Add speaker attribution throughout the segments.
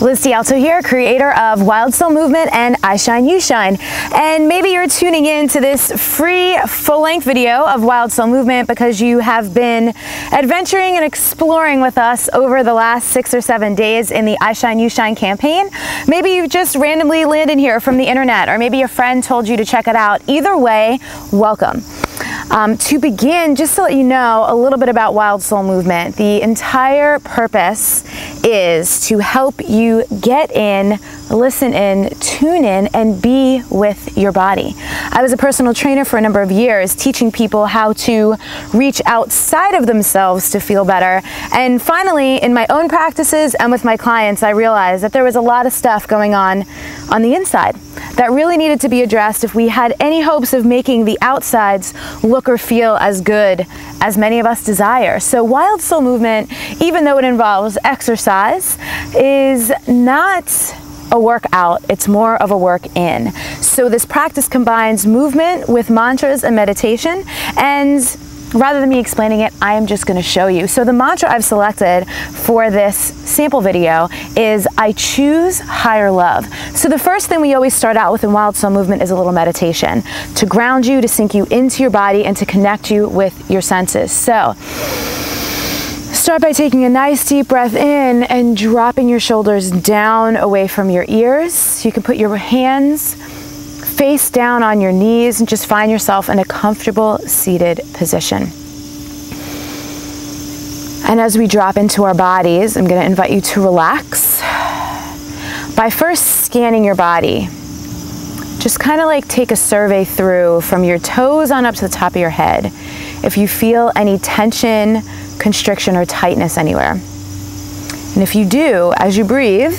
Speaker 1: Liz DiAlto here, creator of Wild Soul Movement and I Shine, You Shine. And maybe you're tuning in to this free full-length video of Wild Soul Movement because you have been adventuring and exploring with us over the last 6 or 7 days in the I Shine, You Shine campaign. Maybe you just randomly landed here from the internet, or maybe a friend told you to check it out. Either way, welcome. To begin, just to let you know a little bit about Wild Soul Movement, the entire purpose is to help you get in, listen in, tune in, and be with your body. I was a personal trainer for a number of years, teaching people how to reach outside of themselves to feel better. And finally, in my own practices and with my clients, I realized that there was a lot of stuff going on the inside that really needed to be addressed if we had any hopes of making the outsides look or feel as good as many of us desire. So Wild Soul Movement, even though it involves exercise, is not a workout, it's more of a work in. So this practice combines movement with mantras and meditation, and rather than me explaining it, I am just going to show you. So the mantra I've selected for this sample video is I choose higher love. So the first thing we always start out with in Wild Soul Movement is a little meditation to ground you, to sink you into your body, and to connect you with your senses. So start by taking a nice deep breath in and dropping your shoulders down away from your ears. You can put your hands face down on your knees and just find yourself in a comfortable seated position. And as we drop into our bodies, I'm going to invite you to relax by first scanning your body. Just kind of like take a survey through from your toes on up to the top of your head. If you feel any tension, constriction, or tightness anywhere. And if you do, as you breathe,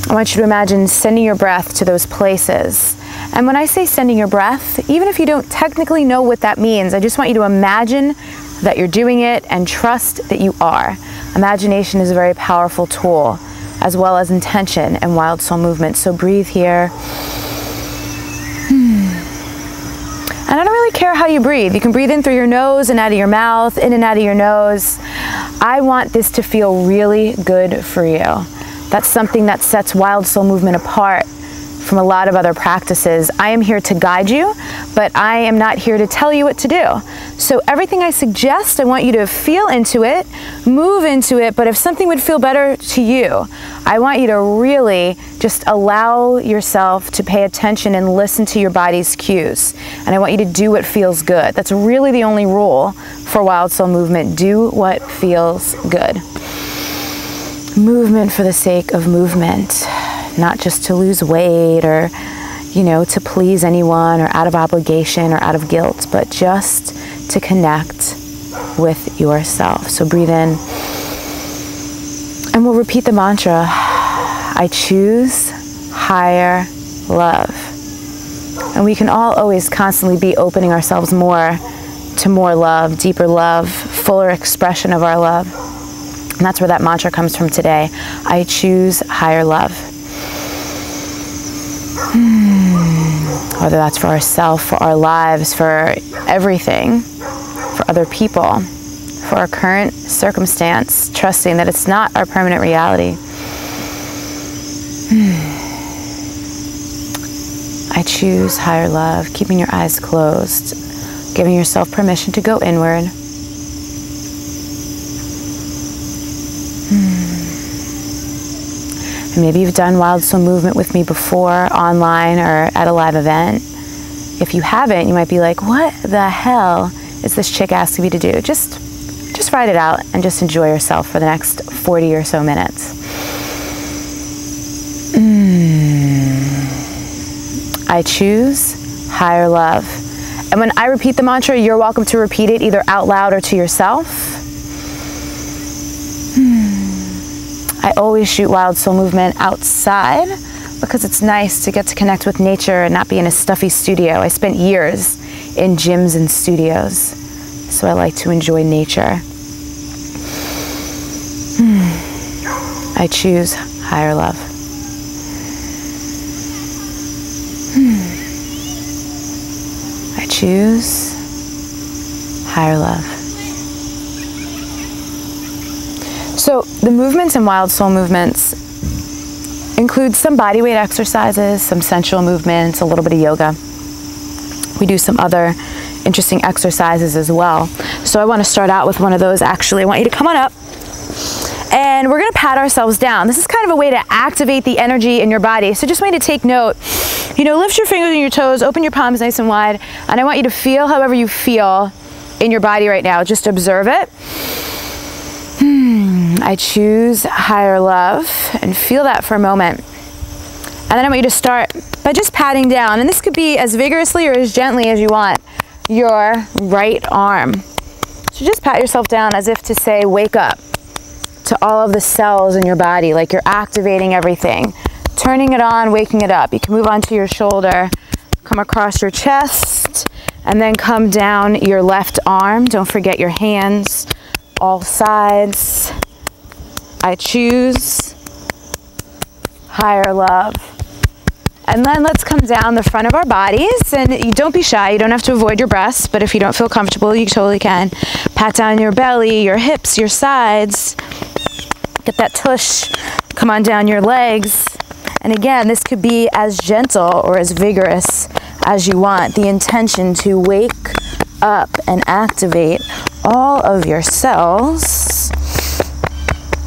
Speaker 1: I want you to imagine sending your breath to those places. And when I say sending your breath, even if you don't technically know what that means, I just want you to imagine that you're doing it and trust that you are. Imagination is a very powerful tool, as well as intention and Wild Soul Movement. So breathe here. And I don't really care how you breathe. You can breathe in through your nose and out of your mouth, in and out of your nose. I want this to feel really good for you. That's something that sets Wild Soul Movement apart from a lot of other practices. I am here to guide you, but I am not here to tell you what to do. So everything I suggest, I want you to feel into it, move into it, but if something would feel better to you, I want you to really just allow yourself to pay attention and listen to your body's cues. And I want you to do what feels good. That's really the only rule for Wild Soul Movement. Do what feels good. Movement for the sake of movement. Not just to lose weight or, to please anyone or out of obligation or out of guilt, but just to connect with yourself. So breathe in, and we'll repeat the mantra, I choose higher love. And we can all always constantly be opening ourselves more to more love, deeper love, fuller expression of our love. And that's where that mantra comes from today. I choose higher love. Whether that's for ourselves, for our lives, for everything, for other people, for our current circumstance, trusting that it's not our permanent reality. I choose higher love, keeping your eyes closed, giving yourself permission to go inward. And maybe you've done Wild Soul Movement with me before, online or at a live event. If you haven't, you might be like, what the hell is this chick asking me to do? Just write it out and just enjoy yourself for the next 40 or so minutes. I choose higher love. And when I repeat the mantra, you're welcome to repeat it either out loud or to yourself. I always shoot Wild Soul Movement outside because it's nice to get to connect with nature and not be in a stuffy studio. I spent years in gyms and studios, so I like to enjoy nature. I choose higher love. I choose higher love. So the movements in Wild Soul Movements includes some body weight exercises, some sensual movements, a little bit of yoga. We do some other interesting exercises as well. So I want to start out with one of those actually. I want you to come on up and we're going to pat ourselves down. This is kind of a way to activate the energy in your body. So just want you to take note, you know, lift your fingers and your toes, open your palms nice and wide, and I want you to feel however you feel in your body right now. Just observe it. I choose higher love, and feel that for a moment. And then I want you to start by just patting down, and this could be as vigorously or as gently as you want, your right arm. So just pat yourself down as if to say, wake up to all of the cells in your body, like you're activating everything, turning it on, waking it up. You can move onto your shoulder, come across your chest, and then come down your left arm. Don't forget your hands, all sides. I choose higher love. And then let's come down the front of our bodies, and you don't be shy, you don't have to avoid your breasts, but if you don't feel comfortable, you totally can. Pat down your belly, your hips, your sides. Get that tush, come on down your legs. And again, this could be as gentle or as vigorous as you want. The intention to wake up and activate all of your cells.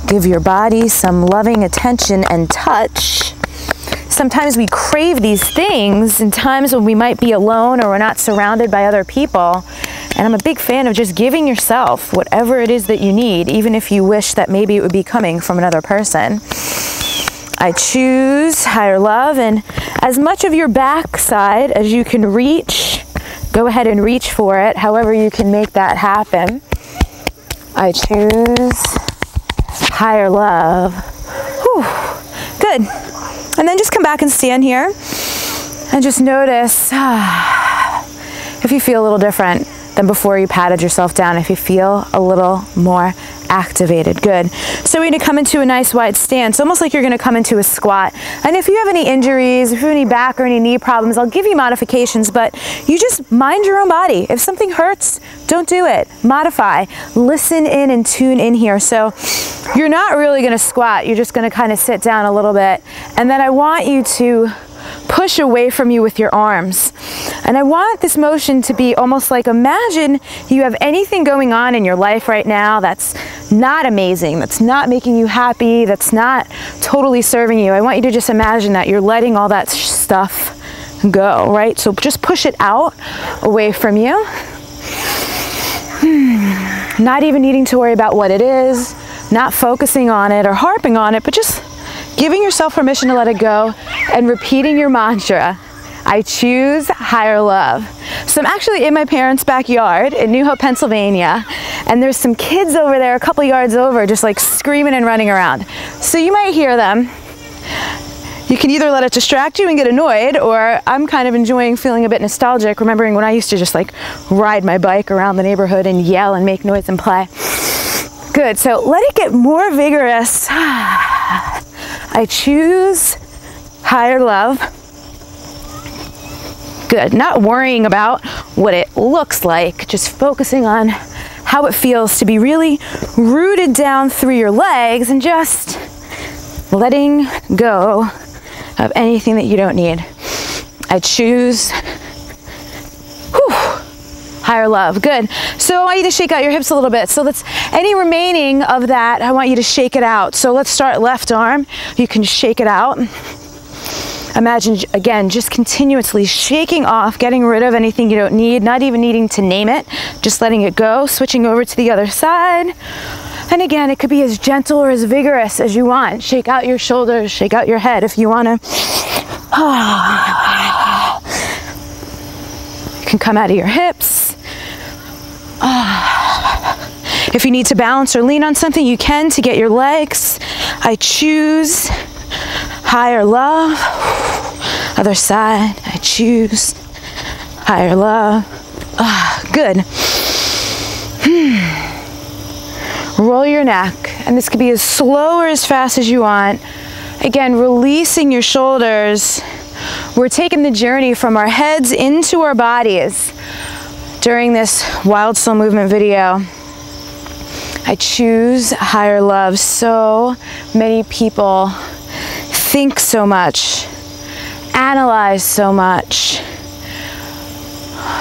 Speaker 1: Give your body some loving attention and touch. Sometimes we crave these things in times when we might be alone or we're not surrounded by other people. And I'm a big fan of just giving yourself whatever it is that you need, even if you wish that maybe it would be coming from another person. I choose higher love, and as much of your backside as you can reach, go ahead and reach for it, however you can make that happen. I choose higher love. Whew. Good. And then just come back and stand here and just notice if you feel a little different than before you patted yourself down, if you feel a little more activated. Good. So we're going to come into a nice wide stance, almost like you're going to come into a squat. And if you have any injuries, if you have any back or any knee problems, I'll give you modifications, but you just mind your own body. If something hurts, don't do it. Modify. Listen in and tune in here. So you're not really going to squat. You're just going to kind of sit down a little bit. And then I want you to push away from you with your arms. And I want this motion to be almost like, imagine you have anything going on in your life right now that's not amazing, that's not making you happy, that's not totally serving you. I want you to just imagine that you're letting all that stuff go, right? So just push it out away from you. Not even needing to worry about what it is, not focusing on it or harping on it, but just giving yourself permission to let it go and repeating your mantra, I choose higher love. So I'm actually in my parents' backyard in New Hope, Pennsylvania, and there's some kids over there a couple yards over just like screaming and running around. So you might hear them. You can either let it distract you and get annoyed, or I'm kind of enjoying feeling a bit nostalgic, remembering when I used to just like ride my bike around the neighborhood and yell and make noise and play. Good, so let it get more vigorous. I choose higher love. Good, not worrying about what it looks like, just focusing on how it feels to be really rooted down through your legs and just letting go of anything that you don't need. I choose higher love. Good. So I want you to shake out your hips a little bit. So let's, any remaining of that, I want you to shake it out. So let's start left arm. You can shake it out. Imagine, again, just continuously shaking off, getting rid of anything you don't need, not even needing to name it, just letting it go, switching over to the other side. And again, it could be as gentle or as vigorous as you want. Shake out your shoulders, shake out your head if you want to. You can come out of your hips. If you need to balance or lean on something, you can to get your legs. I choose higher love. Other side, I choose higher love. Good. Roll your neck, and this could be as slow or as fast as you want. Again, releasing your shoulders. We're taking the journey from our heads into our bodies during this Wild Soul Movement video. I choose higher love. So many people think so much, analyze so much.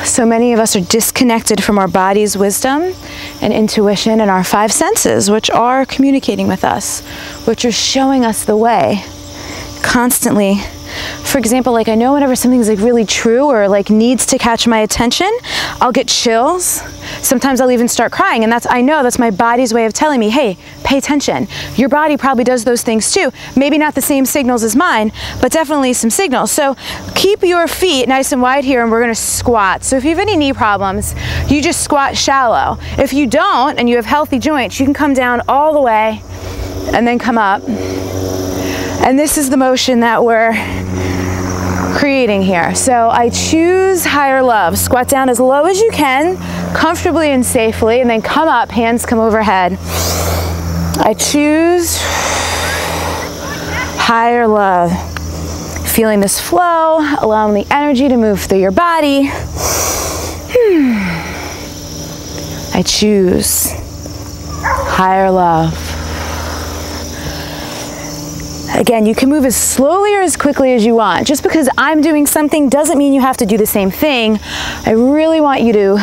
Speaker 1: So many of us are disconnected from our body's wisdom and intuition and our five senses, which are communicating with us, which are showing us the way constantly. For example, like I know whenever something's like really true or like needs to catch my attention, I'll get chills. Sometimes I'll even start crying, and I know that's my body's way of telling me, hey, pay attention. Your body probably does those things too. Maybe not the same signals as mine, but definitely some signals. So keep your feet nice and wide here, and we're gonna squat. So if you have any knee problems, you just squat shallow. If you don't, and you have healthy joints, you can come down all the way and then come up. And this is the motion that we're creating here. So I choose higher love. Squat down as low as you can, comfortably and safely, and then come up, hands come overhead. I choose higher love. Feeling this flow, allowing the energy to move through your body. I choose higher love. Again, you can move as slowly or as quickly as you want. Just because I'm doing something doesn't mean you have to do the same thing. I really want you to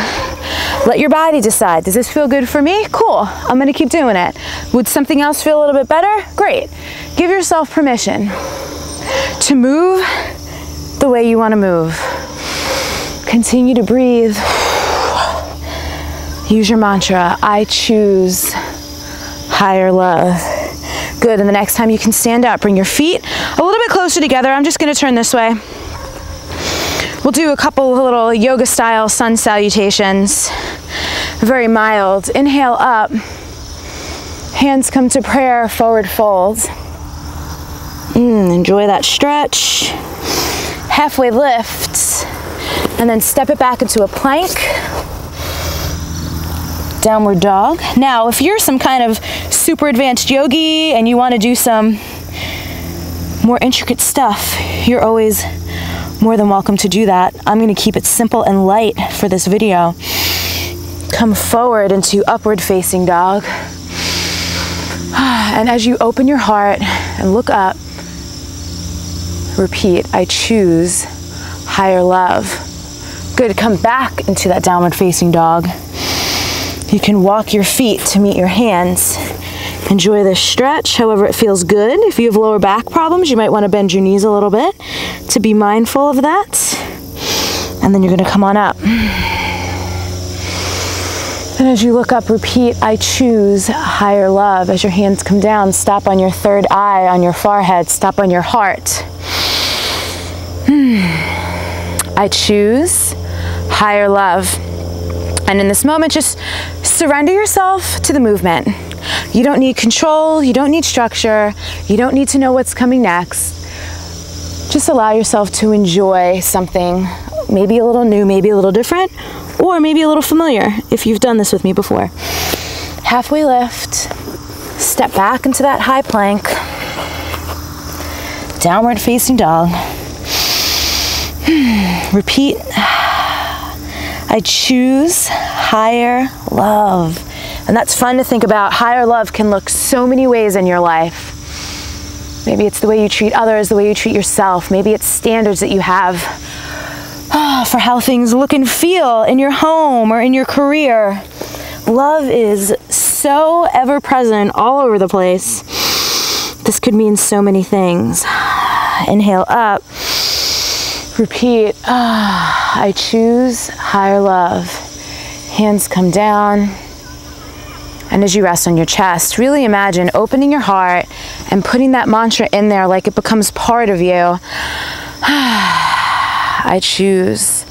Speaker 1: let your body decide. Does this feel good for me? Cool, I'm gonna keep doing it. Would something else feel a little bit better? Great. Give yourself permission to move the way you wanna move. Continue to breathe. Use your mantra, I choose higher love. Good, and the next time you can stand up, bring your feet a little bit closer together. I'm just gonna turn this way. We'll do a couple little yoga style sun salutations. Very mild. Inhale up. Hands come to prayer, forward fold. Enjoy that stretch. Halfway lift, and then step it back into a plank. Downward dog. Now, if you're some kind of super advanced yogi and you want to do some more intricate stuff, you're always more than welcome to do that. I'm going to keep it simple and light for this video. Come forward into upward facing dog. And as you open your heart and look up, repeat, I choose higher love. Good, come back into that downward facing dog. You can walk your feet to meet your hands. Enjoy this stretch, however it feels good. If you have lower back problems, you might want to bend your knees a little bit to be mindful of that. And then you're going to come on up. And as you look up, repeat, I choose higher love. As your hands come down, stop on your third eye, on your forehead, stop on your heart. I choose higher love. And in this moment, just surrender yourself to the movement. You don't need control, you don't need structure, you don't need to know what's coming next. Just allow yourself to enjoy something, maybe a little new, maybe a little different, or maybe a little familiar if you've done this with me before. Halfway lift, step back into that high plank, downward facing dog. Repeat, I choose higher love. And that's fun to think about. Higher love can look so many ways in your life. Maybe it's the way you treat others, the way you treat yourself. Maybe it's standards that you have for how things look and feel in your home or in your career. Love is so ever present all over the place. This could mean so many things. Inhale up. Repeat, I choose higher love. Hands come down. And as you rest on your chest, really imagine opening your heart and putting that mantra in there like it becomes part of you. I choose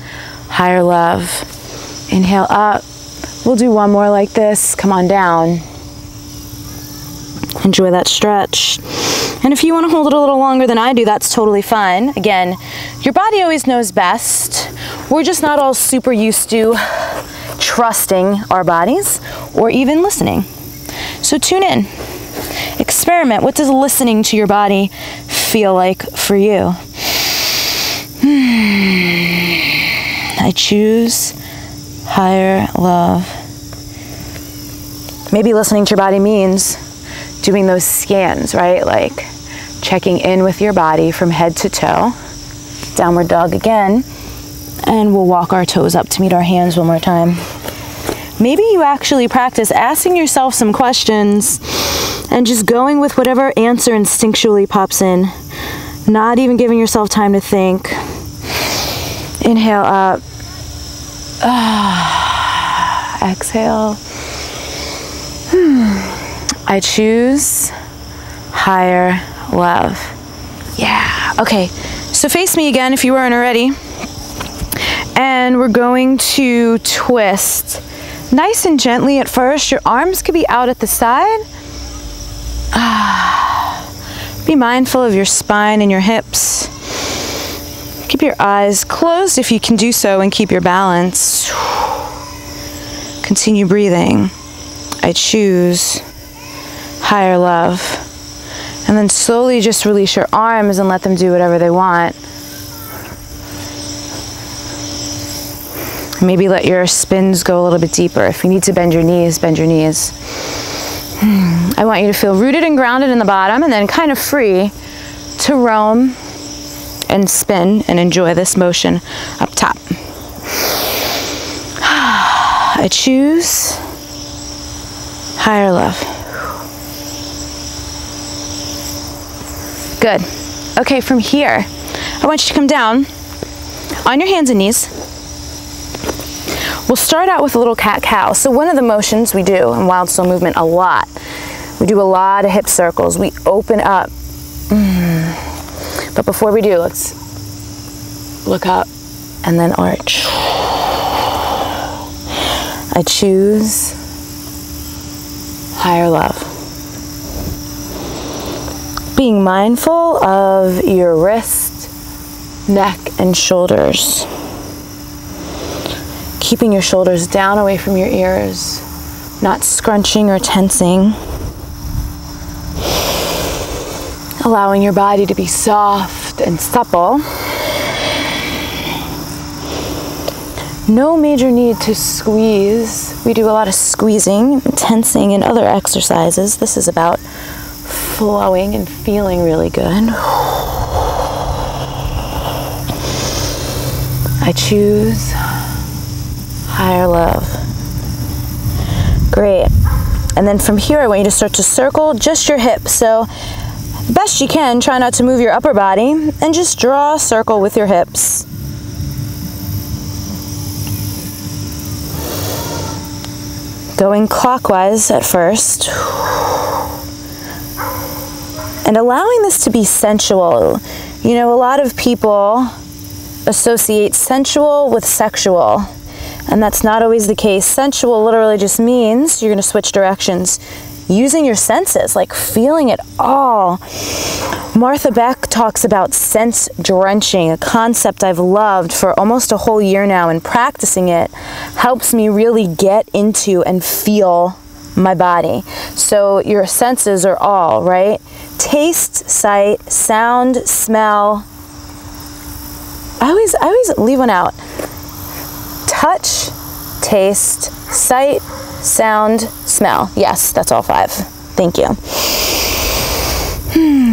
Speaker 1: higher love. Inhale up. We'll do one more like this. Come on down. Enjoy that stretch. And if you want to hold it a little longer than I do, that's totally fine. Again, your body always knows best. We're just not all super used to trusting our bodies or even listening. So tune in. Experiment. What does listening to your body feel like for you? I choose higher love. Maybe listening to your body means doing those scans, right? Like checking in with your body from head to toe. Downward dog again, and we'll walk our toes up to meet our hands one more time. Maybe you actually practice asking yourself some questions and just going with whatever answer instinctually pops in, not even giving yourself time to think. Inhale up. Exhale. I choose higher love. Yeah. Okay. So face me again if you weren't already. And we're going to twist nice and gently at first. Your arms could be out at the side. Be mindful of your spine and your hips. Keep your eyes closed if you can do so and keep your balance. Continue breathing. I choose higher love. And then slowly just release your arms and let them do whatever they want. Maybe let your spins go a little bit deeper. If you need to bend your knees, bend your knees. I want you to feel rooted and grounded in the bottom and then kind of free to roam and spin and enjoy this motion up top. I choose higher love. Good. Okay, from here, I want you to come down on your hands and knees. We'll start out with a little cat-cow. So one of the motions we do in Wild Soul Movement a lot, we do a lot of hip circles. We open up. But before we do, let's look up and then arch. I choose higher love. Being mindful of your wrist, neck, and shoulders. Keeping your shoulders down away from your ears, not scrunching or tensing. Allowing your body to be soft and supple. No major need to squeeze. We do a lot of squeezing, tensing, and other exercises. This is about flowing and feeling really good. I choose higher love. Great. And then from here, I want you to start to circle just your hips. So best you can, try not to move your upper body and just draw a circle with your hips. Going clockwise at first. And allowing this to be sensual. You know, a lot of people associate sensual with sexual. And that's not always the case. Sensual literally just means you're going to switch directions. Using your senses, like feeling it all. Martha Beck talks about sense drenching, a concept I've loved for almost a whole year now, and practicing it helps me really get into and feel my body. So your senses are all, right? Taste, sight, sound, smell. I always leave one out. Touch, taste, sight, sound, smell. Yes, that's all 5. Thank you.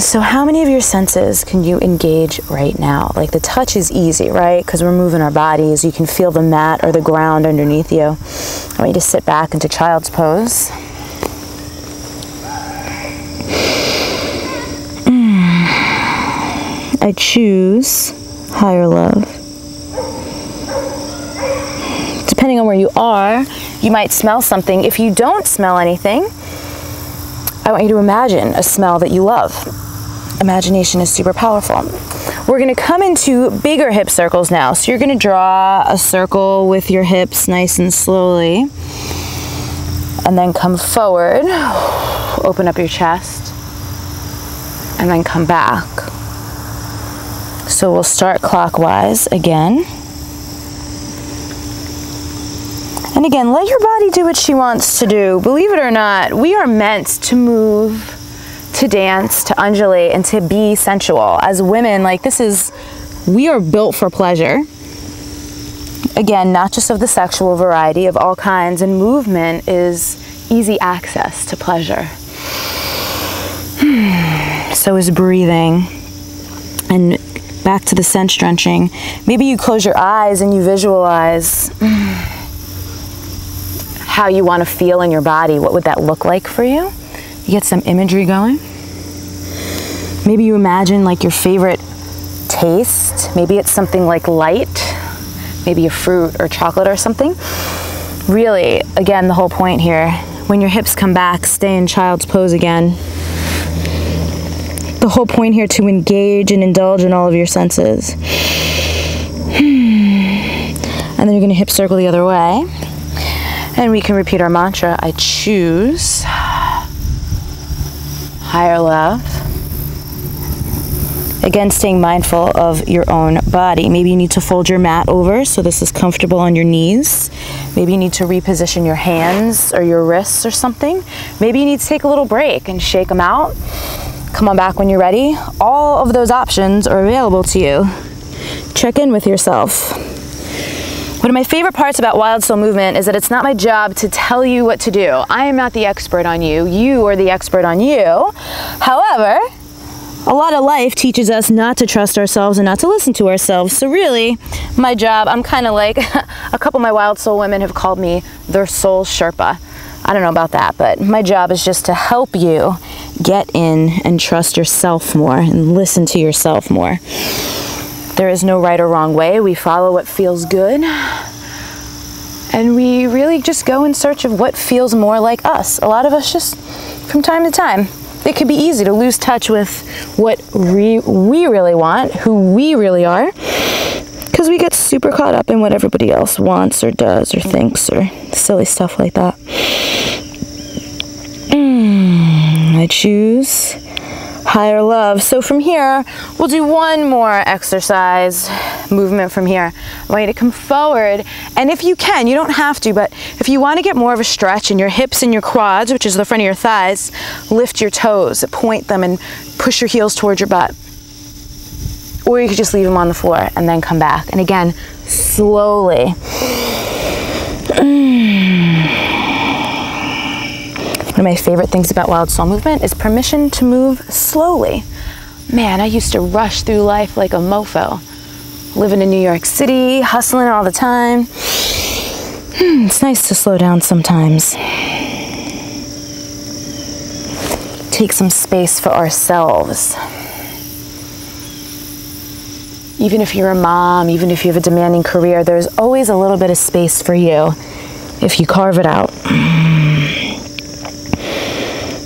Speaker 1: So how many of your senses can you engage right now? Like the touch is easy, right? Because we're moving our bodies. You can feel the mat or the ground underneath you. I want you to sit back into child's pose. I choose higher love. Depending on where you are, you might smell something. If you don't smell anything, I want you to imagine a smell that you love. Imagination is super powerful. We're going to come into bigger hip circles now. So you're going to draw a circle with your hips nice and slowly. And then come forward. Open up your chest. And then come back. So we'll start clockwise again. And again, let your body do what she wants to do. Believe it or not, we are meant to move, to dance, to undulate, and to be sensual. As women, like we are built for pleasure. Again, not just of the sexual variety, of all kinds, and movement is easy access to pleasure. So is breathing. And back to the sense drenching. Maybe you close your eyes and you visualize how you want to feel in your body. What would that look like for you? You get some imagery going. Maybe you imagine like your favorite taste. Maybe it's something like light, maybe a fruit or chocolate or something. Really, again, the whole point here, when your hips come back, stay in child's pose again. The whole point here to engage and indulge in all of your senses. And then you're going to hip circle the other way. And we can repeat our mantra, I choose higher love. Again, staying mindful of your own body. Maybe you need to fold your mat over so this is comfortable on your knees. Maybe you need to reposition your hands or your wrists or something. Maybe you need to take a little break and shake them out. Come on back when you're ready. All of those options are available to you. Check in with yourself. One of my favorite parts about Wild Soul Movement is that it's not my job to tell you what to do. I am not the expert on you. You are the expert on you. However, a lot of life teaches us not to trust ourselves and not to listen to ourselves. So really, my job, I'm kind of like, a couple of my Wild Soul women have called me their soul Sherpa. I don't know about that, but my job is just to help you get in and trust yourself more and listen to yourself more. There is no right or wrong way. We follow what feels good. And we really just go in search of what feels more like us. A lot of us just, from time to time, it could be easy to lose touch with what we really want, who we really are, because we get super caught up in what everybody else wants or does or thinks or silly stuff like that. I choose higher love. So from here, we'll do one more exercise movement from here. I want you to come forward, and if you can, you don't have to, but if you want to get more of a stretch in your hips and your quads, which is the front of your thighs, lift your toes, point them, and push your heels towards your butt. Or you could just leave them on the floor and then come back. And again, slowly. One of my favorite things about Wild Soul Movement is permission to move slowly. Man, I used to rush through life like a mofo. Living in New York City, hustling all the time. It's nice to slow down sometimes. Take some space for ourselves. Even if you're a mom, even if you have a demanding career, there's always a little bit of space for you if you carve it out.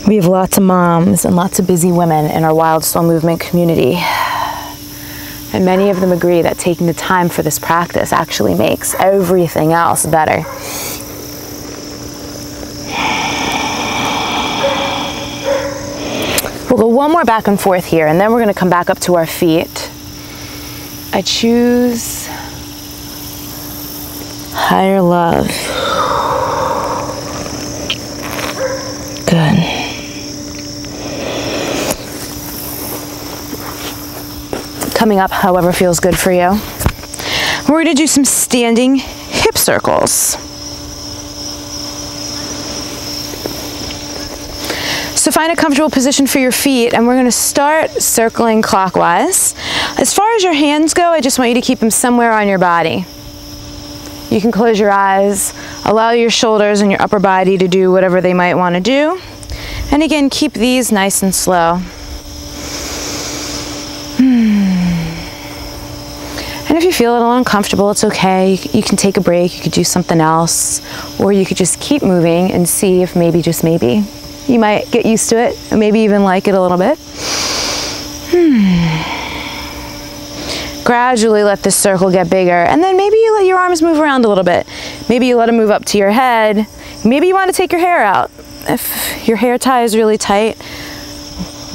Speaker 1: We have lots of moms and lots of busy women in our Wild Soul Movement community. And many of them agree that taking the time for this practice actually makes everything else better. We'll go one more back and forth here, and then we're going to come back up to our feet. I choose higher love. Good. Coming up, however feels good for you. We're going to do some standing hip circles. So find a comfortable position for your feet, and we're going to start circling clockwise. As far as your hands go, I just want you to keep them somewhere on your body. You can close your eyes, allow your shoulders and your upper body to do whatever they might want to do. And again, keep these nice and slow. And if you feel a little uncomfortable, it's okay. You can take a break, you could do something else, or you could just keep moving and see if maybe, just maybe, you might get used to it, and maybe even like it a little bit. Gradually let this circle get bigger, and then maybe you let your arms move around a little bit. Maybe you let them move up to your head. Maybe you want to take your hair out. If your hair tie is really tight,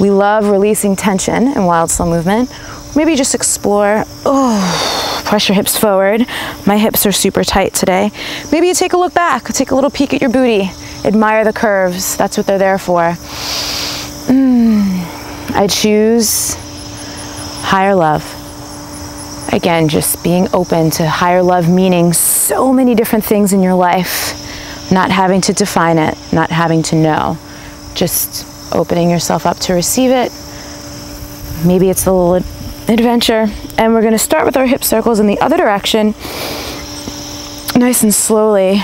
Speaker 1: we love releasing tension in Wild Soul Movement. Maybe just explore, press your hips forward. My hips are super tight today. Maybe you take a look back, take a little peek at your booty, admire the curves. That's what they're there for. I choose higher love. Again, just being open to higher love, meaning so many different things in your life, not having to define it, not having to know, just opening yourself up to receive it Maybe it's a little adventure. And we're gonna start with our hip circles in the other direction, nice and slowly.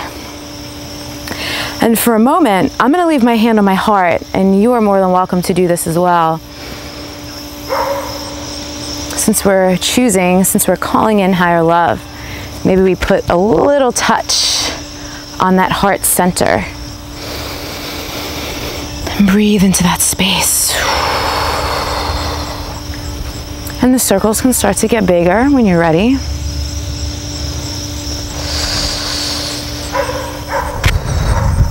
Speaker 1: And for a moment, I'm gonna leave my hand on my heart, and you are more than welcome to do this as well. Since we're calling in higher love, maybe we put a little touch on that heart center. And breathe into that space. And the circles can start to get bigger when you're ready.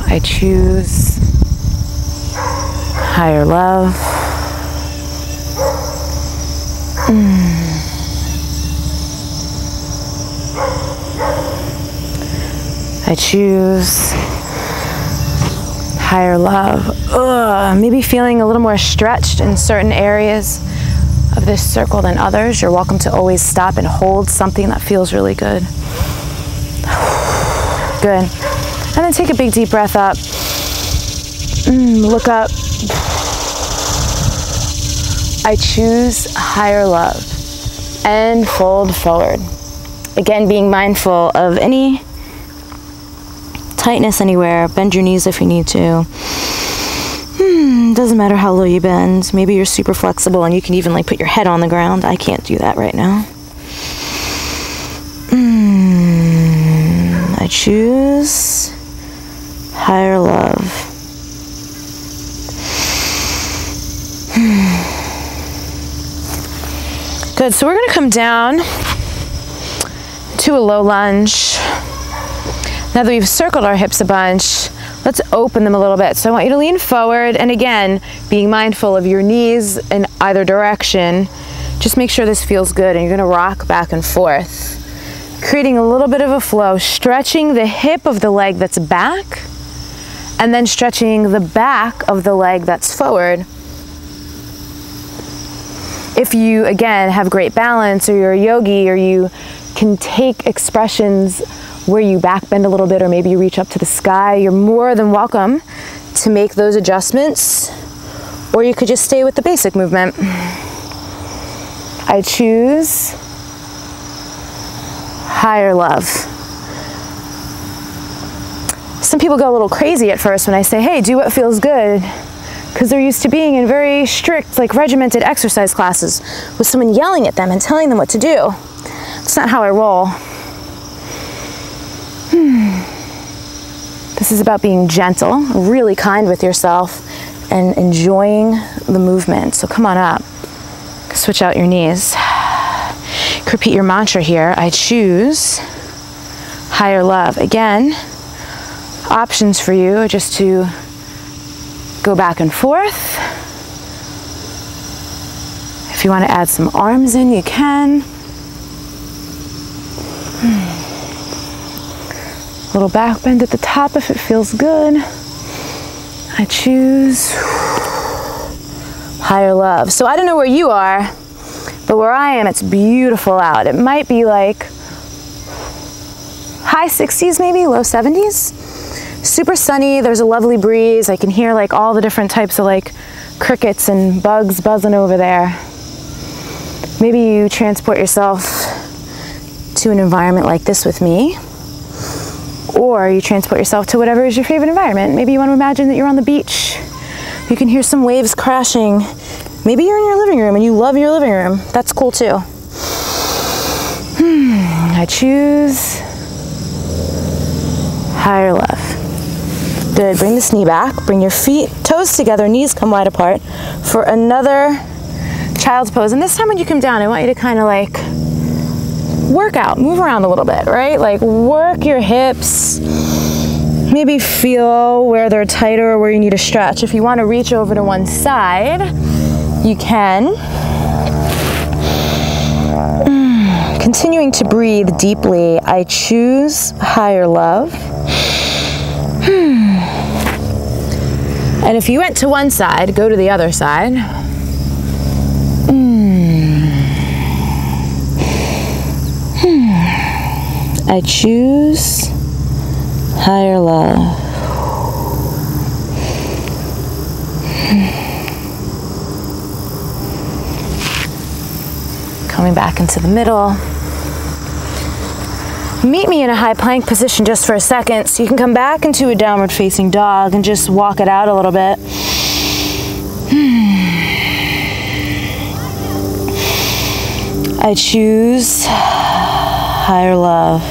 Speaker 1: I choose higher love. I choose higher love. Maybe feeling a little more stretched in certain areas of this circle than others. You're welcome to always stop and hold something that feels really good. Good. And then take a big deep breath up. Look up. I choose higher love. And fold forward. Again, being mindful of any tightness anywhere. Bend your knees if you need to. Doesn't matter how low you bend. Maybe you're super flexible and you can even like put your head on the ground. I can't do that right now. I choose higher love. Good, so we're gonna come down to a low lunge. Now that we've circled our hips a bunch, let's open them a little bit. So I want you to lean forward, and again, being mindful of your knees in either direction. Just make sure this feels good, and you're gonna rock back and forth, creating a little bit of a flow, stretching the hip of the leg that's back, and then stretching the back of the leg that's forward. If you, again, have great balance, or you're a yogi, or you can take expressions where you back bend a little bit, or maybe you reach up to the sky, you're more than welcome to make those adjustments, or you could just stay with the basic movement. I choose higher love. Some people go a little crazy at first when I say, hey, do what feels good, because they're used to being in very strict, like regimented exercise classes with someone yelling at them and telling them what to do. It's not how I roll. This is about being gentle, really kind with yourself, and enjoying the movement. So come on up. Switch out your knees. Repeat your mantra here. I choose higher love. Again, options for you are just to go back and forth. If you want to add some arms in, you can. A little back bend at the top if it feels good. I choose higher love. So I don't know where you are, but where I am, it's beautiful out. It might be like high 60s, maybe low 70s. Super sunny, there's a lovely breeze. I can hear like all the different types of like crickets and bugs buzzing over there. Maybe you transport yourself to an environment like this with me, or you transport yourself to whatever is your favorite environment. Maybe you want to imagine that you're on the beach. You can hear some waves crashing. Maybe you're in your living room and you love your living room. That's cool too. I choose higher love. Good, bring this knee back. Bring your feet, toes together, knees come wide apart for another child's pose. And this time when you come down, I want you to kind of like work out, move around a little bit, right? Like work your hips. Maybe feel where they're tighter or where you need to stretch. If you want to reach over to one side, you can. Continuing to breathe deeply, I choose higher love. And if you went to one side, go to the other side. I choose higher love. Coming back into the middle. Meet me in a high plank position just for a second so you can come back into a downward facing dog and just walk it out a little bit. I choose higher love.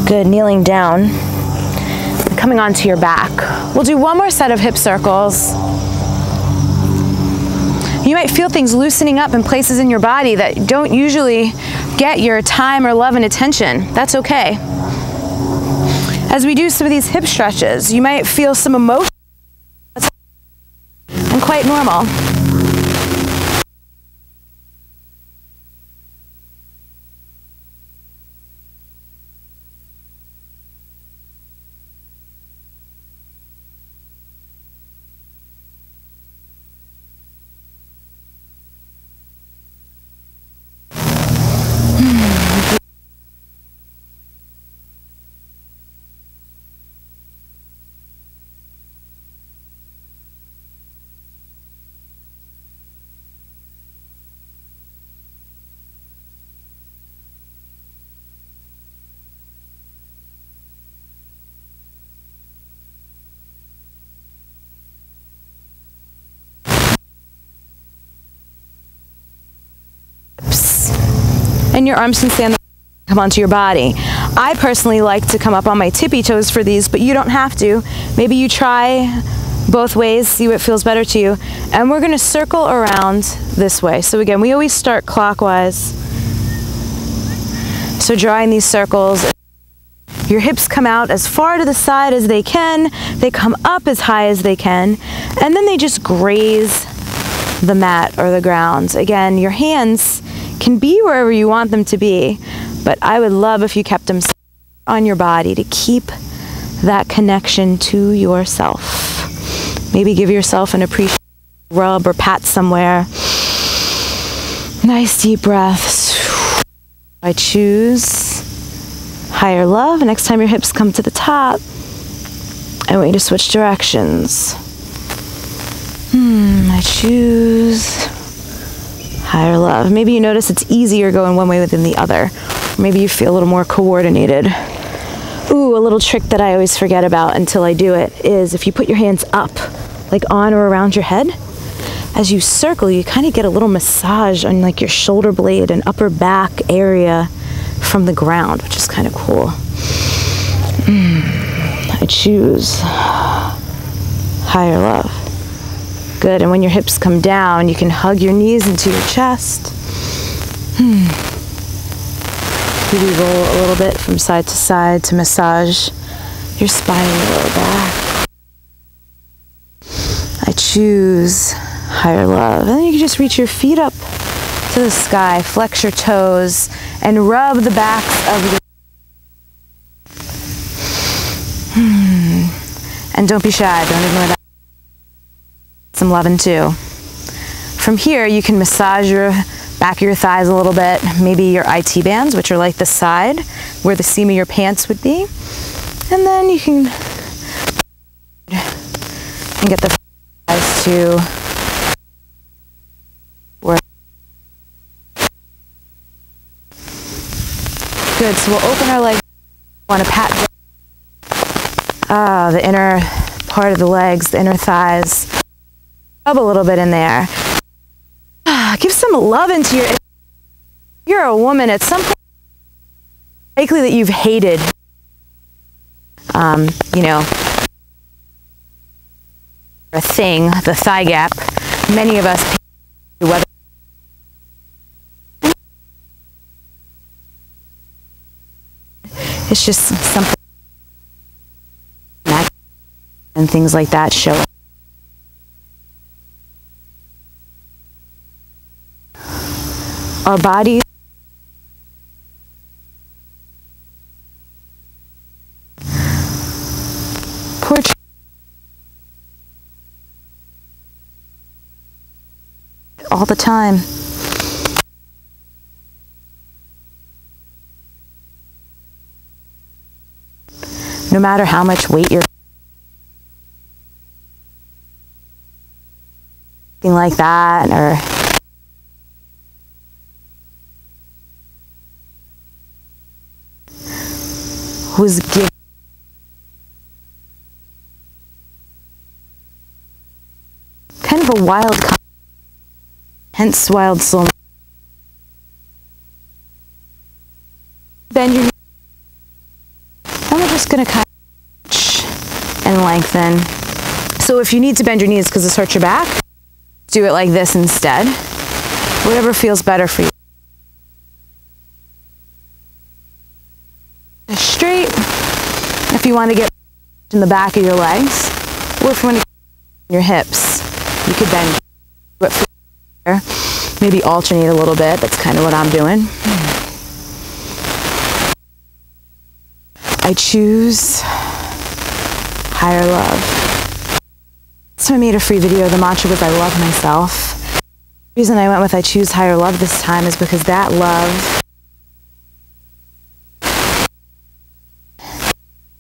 Speaker 1: Good, kneeling down, coming onto your back. We'll do one more set of hip circles. You might feel things loosening up in places in your body that don't usually get your time or love and attention. That's okay. As we do some of these hip stretches, you might feel some emotion and quite normal. And your arms can stand, come onto your body. I personally like to come up on my tippy toes for these, but you don't have to. Maybe you try both ways, see what feels better to you. And we're gonna circle around this way. So again, we always start clockwise. So drawing these circles, your hips come out as far to the side as they can, they come up as high as they can, and then they just graze the mat or the ground. Again, your hands can be wherever you want them to be, but I would love if you kept them on your body to keep that connection to yourself. Maybe give yourself an appreciative rub or pat somewhere. Nice deep breaths. I choose higher love. Next time your hips come to the top, I want you to switch directions. I choose higher love. Maybe you notice it's easier going one way than the other. Maybe you feel a little more coordinated. Ooh, a little trick that I always forget about until I do it is if you put your hands up, like on or around your head, as you circle, you kind of get a little massage on like your shoulder blade and upper back area from the ground, which is kind of cool. I choose higher love. Good, and when your hips come down, you can hug your knees into your chest. Maybe roll a little bit from side to side to massage your spine and your lower back. I choose higher love. And then you can just reach your feet up to the sky, flex your toes, and rub the backs of your... And don't be shy, don't ignore that. Some loving too. From here, you can massage your back of your thighs a little bit, maybe your IT bands, which are like the side where the seam of your pants would be. And then you can get the thighs to work. Good, so we'll open our legs. Want to pat the inner part of the legs, the inner thighs. Rub a little bit in there. Give some love into your... If you're a woman, at some point, likely that you've hated, you know, a thing, the thigh gap. Many of us, whether it's just something, and things like that show up. Our bodies portray all the time. No matter how much weight you're something like that, or who's giving kind of a wild, hence wild soul. Bend your knees. And we're just going to kind of stretch and lengthen. So if you need to bend your knees because this hurts your back, do it like this instead. Whatever feels better for you. Straight. If you want to get in the back of your legs, or if you want to get your hips, you could bend. Maybe alternate a little bit. That's kind of what I'm doing. I choose higher love. So I made a free video. The mantra was I love myself. The reason I went with I choose higher love this time is because that love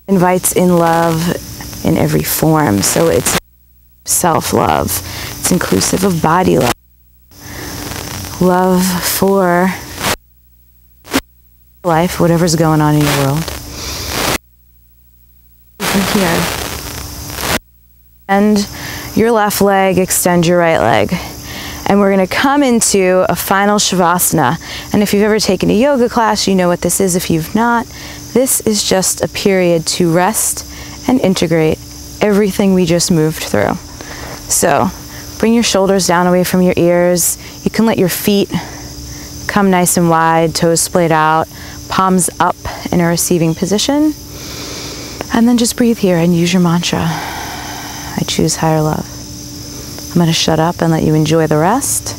Speaker 1: invites in love in every form. So it's self-love. It's inclusive of body love. Love for life, whatever's going on in your world. From here. Bend your left leg, extend your right leg. And we're going to come into a final Shavasana. And if you've ever taken a yoga class, you know what this is. If you've not, this is just a period to rest and integrate everything we just moved through. So bring your shoulders down away from your ears. You can let your feet come nice and wide, toes splayed out, palms up in a receiving position. And then just breathe here and use your mantra. I choose higher love. I'm going to shut up and let you enjoy the rest.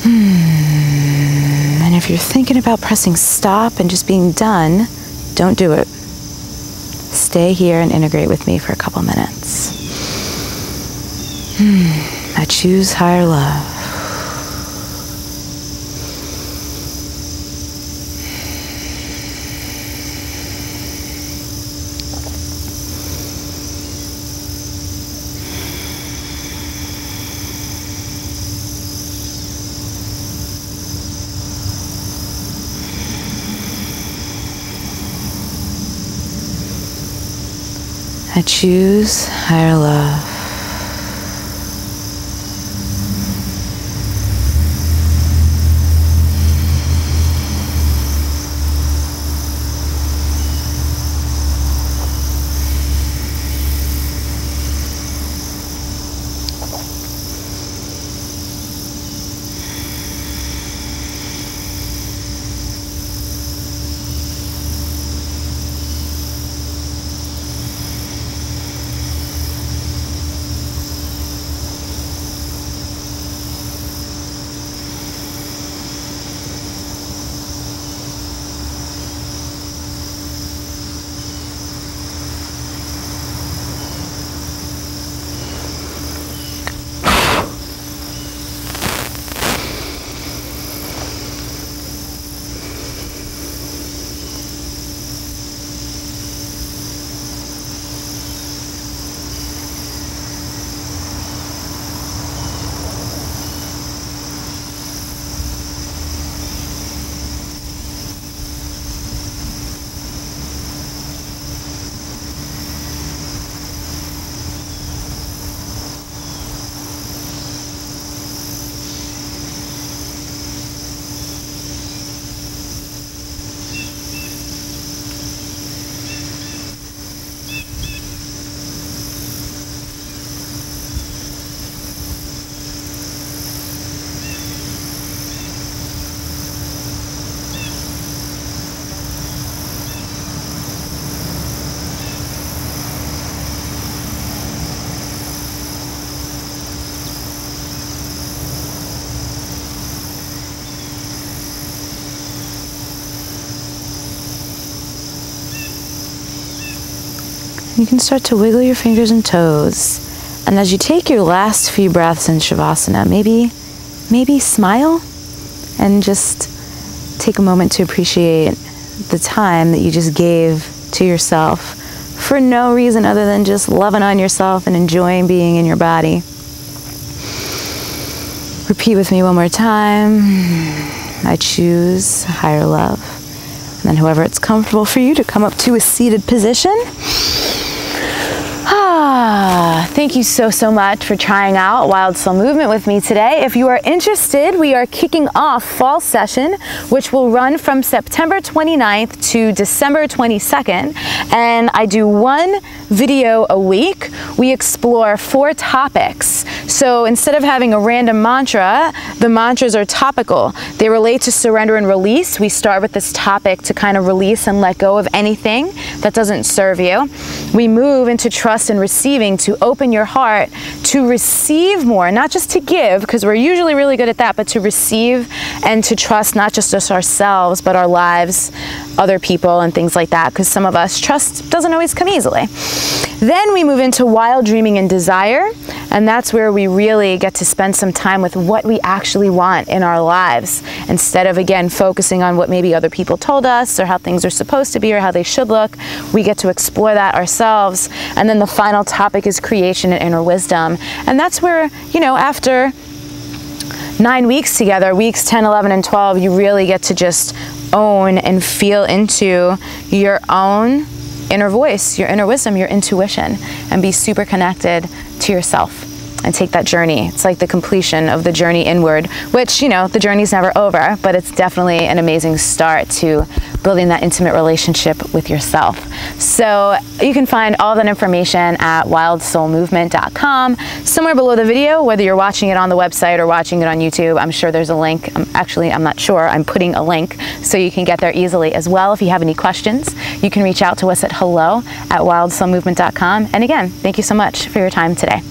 Speaker 1: And if you're thinking about pressing stop and just being done, don't do it. Stay here and integrate with me for a couple minutes. I choose higher love. I choose higher love. You can start to wiggle your fingers and toes. And as you take your last few breaths in Shavasana, maybe smile and just take a moment to appreciate the time that you just gave to yourself for no reason other than just loving on yourself and enjoying being in your body. Repeat with me one more time. I choose higher love. And then whoever it's comfortable for you to come up to a seated position. Thank you so much for trying out Wild Soul Movement with me today. If you are interested, we are kicking off fall session, which will run from September 29th to December 22nd. And I do one video a week. We explore 4 topics. So instead of having a random mantra, the mantras are topical. They relate to surrender and release. We start with this topic to kind of release and let go of anything that doesn't serve you. We move into trust and receiving, to open your heart to receive more, not just to give, because we're usually really good at that, but to receive and to trust not just us ourselves, but our lives, other people, and things like that, because some of us, trust doesn't always come easily. Then we move into wild dreaming and desire, and that's where we really get to spend some time with what we actually want in our lives, instead of, again, focusing on what maybe other people told us or how things are supposed to be or how they should look. We get to explore that ourselves. And then the final topic is creation and inner wisdom. And that's where, you know, after 9 weeks together, weeks 10, 11, and 12, you really get to just own and feel into your own inner voice, your inner wisdom, your intuition, and be super connected to yourself and take that journey. It's like the completion of the journey inward, which, you know, the journey's never over, but it's definitely an amazing start to building that intimate relationship with yourself. So you can find all that information at wildsoulmovement.com. Somewhere below the video, whether you're watching it on the website or watching it on YouTube, I'm sure there's a link. I'm not sure. I'm putting a link so you can get there easily as well. If you have any questions, you can reach out to us at hello@wildsoulmovement.com. And again, thank you so much for your time today.